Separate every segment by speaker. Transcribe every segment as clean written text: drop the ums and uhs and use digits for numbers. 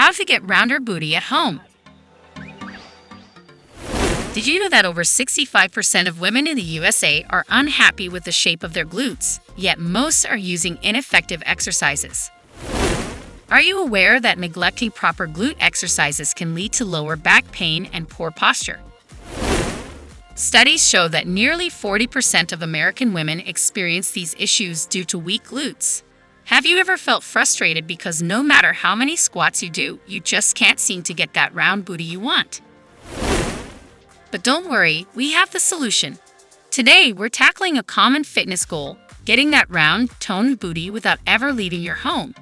Speaker 1: how to get rounder booty at home. Did you know that over 65% of women in the USA are unhappy with the shape of their glutes, yet most are using ineffective exercises? Are you aware that neglecting proper glute exercises can lead to lower back pain and poor posture? Studies show that nearly 40% of American women experience these issues due to weak glutes. Have you ever felt frustrated because no matter how many squats you do, you just can't seem to get that round booty you want? But don't worry, we have the solution. Today, we're tackling a common fitness goal, getting that round, toned booty without ever leaving your home.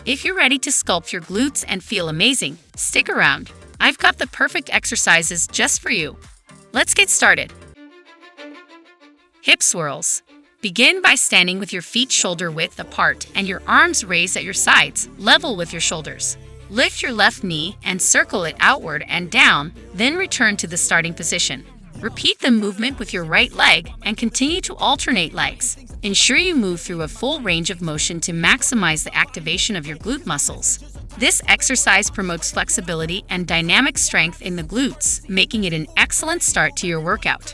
Speaker 1: If you're ready to sculpt your glutes and feel amazing, stick around. I've got the perfect exercises just for you. Let's get started. Hip swirls. Begin by standing with your feet shoulder width apart and your arms raised at your sides, level with your shoulders. Lift your left knee and circle it outward and down, then return to the starting position. Repeat the movement with your right leg and continue to alternate legs. Ensure you move through a full range of motion to maximize the activation of your glute muscles. This exercise promotes flexibility and dynamic strength in the glutes, making it an excellent start to your workout.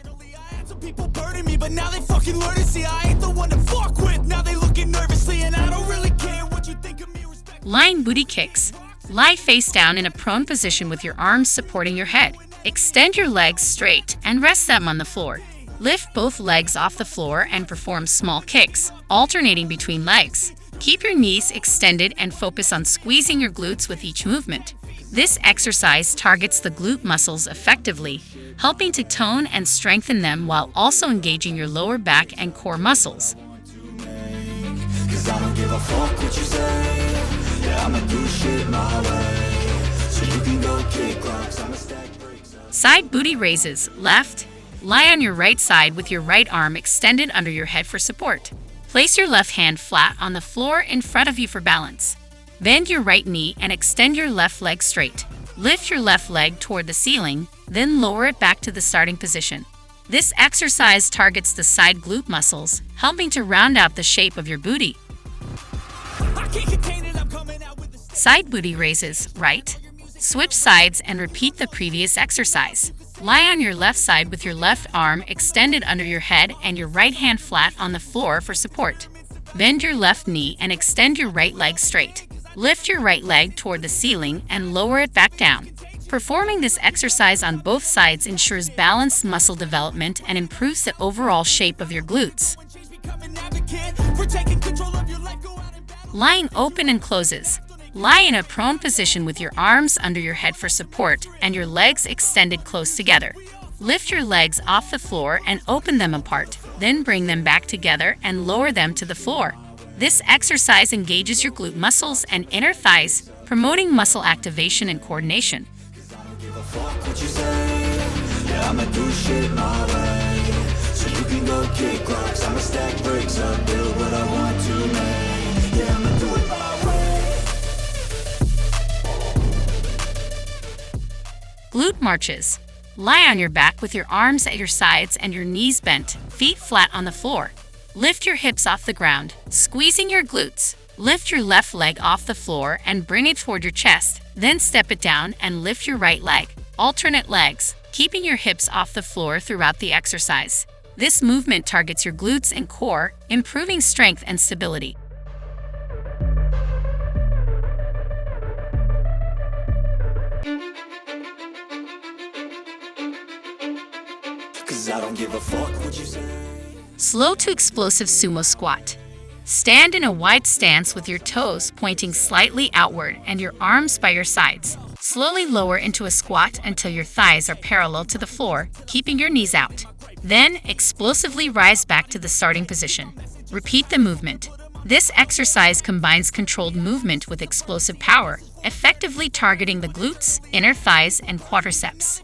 Speaker 2: People burden me, but now they fucking learn to see I ain't the one to fuck with. Now they looking nervously and I don't really care what you think of me.
Speaker 1: Lying booty kicks. Lie face down in a prone position with your arms supporting your head. Extend your legs straight and rest them on the floor. Lift both legs off the floor and perform small kicks, alternating between legs. Keep your knees extended and focus on squeezing your glutes with each movement. This exercise targets the glute muscles effectively, helping to tone and strengthen them while also engaging your lower back and core muscles. Side booty raises. Left. Lie on your right side with your right arm extended under your head for support. Place your left hand flat on the floor in front of you for balance. Bend your right knee and extend your left leg straight. Lift your left leg toward the ceiling, then lower it back to the starting position. This exercise targets the side glute muscles, helping to round out the shape of your booty. Side booty raises. Right. Switch sides and repeat the previous exercise. Lie on your left side with your left arm extended under your head and your right hand flat on the floor for support. Bend your left knee and extend your right leg straight. Lift your right leg toward the ceiling and lower it back down. Performing this exercise on both sides ensures balanced muscle development and improves the overall shape of your glutes. Lying open and closes. Lie in a prone position with your arms under your head for support and your legs extended close together. Lift your legs off the floor and open them apart, then bring them back together and lower them to the floor. This exercise engages your glute muscles and inner thighs, promoting muscle activation and coordination. Glute marches. Lie on your back with your arms at your sides and your knees bent, feet flat on the floor. Lift your hips off the ground, squeezing your glutes. Lift your left leg off the floor and bring it toward your chest. Then step it down and lift your right leg. Alternate legs, keeping your hips off the floor throughout the exercise. This movement targets your glutes and core, improving strength and stability.
Speaker 2: I don't give a fuck what you say.
Speaker 1: Slow to explosive sumo squat. Stand in a wide stance with your toes pointing slightly outward and your arms by your sides. Slowly lower into a squat until your thighs are parallel to the floor, keeping your knees out. Then, explosively rise back to the starting position. Repeat the movement. This exercise combines controlled movement with explosive power, effectively targeting the glutes, inner thighs, and quadriceps.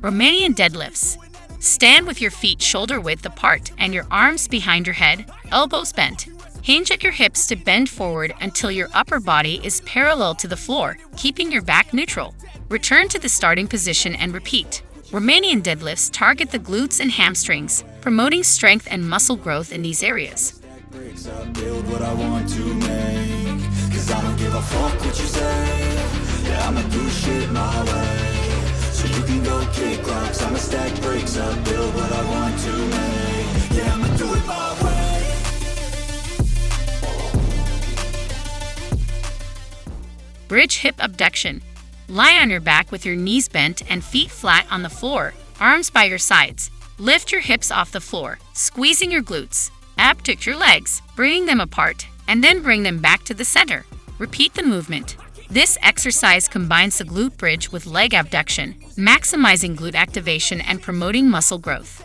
Speaker 1: Romanian Deadlifts. Stand with your feet shoulder width apart and your arms behind your head, elbows bent. Hinge at your hips to bend forward until your upper body is parallel to the floor, keeping your back neutral. Return to the starting position and repeat. Romanian deadlifts target the glutes and hamstrings, promoting strength and muscle growth in these areas.
Speaker 2: Bricks, I build what I want to make. Cause I don't give a fuck what you say. Yeah, I'ma do shit my way. So you can go kick rocks. I'ma stack bricks up, build what I want to make. Yeah, I'ma do it my way.
Speaker 1: Bridge hip abduction. Lie on your back with your knees bent and feet flat on the floor, arms by your sides. Lift your hips off the floor, squeezing your glutes. Abduct your legs, bringing them apart, and then bring them back to the center. Repeat the movement. This exercise combines the glute bridge with leg abduction, maximizing glute activation and promoting muscle growth.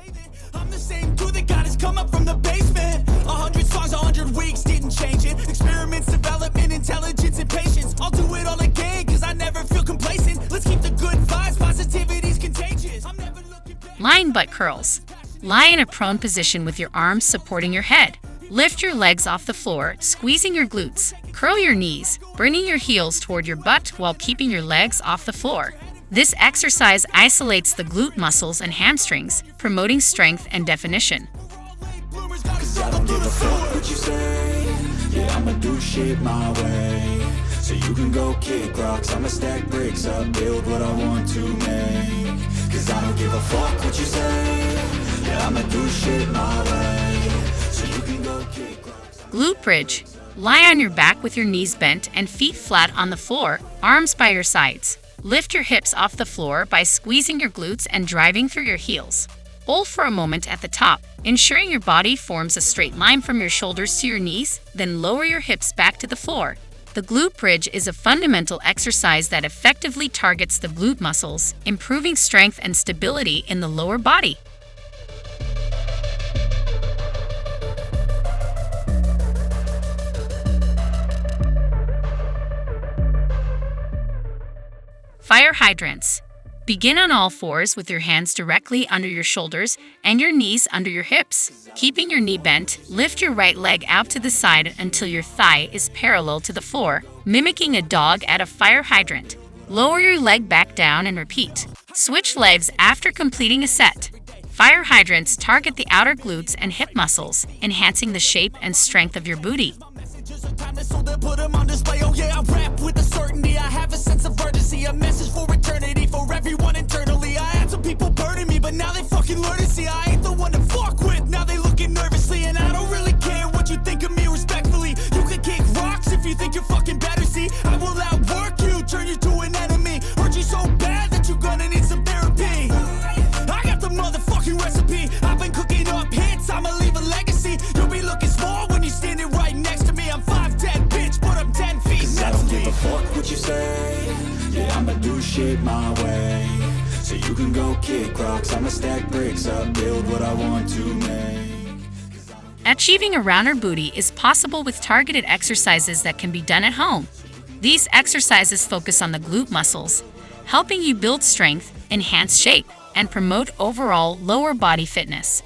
Speaker 2: I'm the same dude that got his come up from the basement. 100 songs, 100 weeks, didn't change it. Experiments, development, intelligence, and patience. I'll do it all again, cause I never feel complacent. Let's keep the good vibes, positivity's contagious. I'm never looking back.
Speaker 1: Lying butt curls. Lie in a prone position with your arms supporting your head. Lift your legs off the floor, squeezing your glutes. Curl your knees, bringing your heels toward your butt while keeping your legs off the floor. This exercise isolates the glute muscles and hamstrings, promoting strength and definition.
Speaker 2: Cause I don't give a fuck what you say. Yeah, I'ma do shit my way. So you can go kick rocks. I'ma stack bricks up, build what I want to make. Cause I don't give a fuck what you say. Yeah, I'ma do shit my way. So you can go kick rocks.
Speaker 1: Glute bridge. Lie on your back with your knees bent and feet flat on the floor, arms by your sides. Lift your hips off the floor by squeezing your glutes and driving through your heels. Hold for a moment at the top, ensuring your body forms a straight line from your shoulders to your knees, then lower your hips back to the floor. The glute bridge is a fundamental exercise that effectively targets the glute muscles, improving strength and stability in the lower body. Fire hydrants. Begin on all fours with your hands directly under your shoulders and your knees under your hips. Keeping your knee bent, lift your right leg out to the side until your thigh is parallel to the floor, mimicking a dog at a fire hydrant. Lower your leg back down and repeat. Switch legs after completing a set. Fire hydrants target the outer glutes and hip muscles, enhancing the shape and strength of your booty.
Speaker 2: So they put them on display. Oh yeah, I rap with a certainty. I have a sense of urgency, a message for eternity, for everyone internally. I had some people burning me, but now they fucking learn to see I ain't the one to fuck with. Now they looking nervously, and I don't really care what you think of me respectfully. You can kick rocks if you think you're fucking better. See, I will outwork you, turn you to an enemy. Hurt you so bad that you're gonna need some therapy. I got the motherfucking recipe. I've been cooking up hits, I'ma leave a legacy. You'll be looking small when you're standing right next to me. I'm 5'10", bitch, but I'm 10 feet. Cause I don't give a fuck what you say. Yeah, I'ma do shit my way. So you can go kick rocks. I'ma stack bricks up, build what I want to make.
Speaker 1: Achieving a rounder booty is possible with targeted exercises that can be done at home. These exercises focus on the glute muscles, helping you build strength, enhance shape, and promote overall lower body fitness.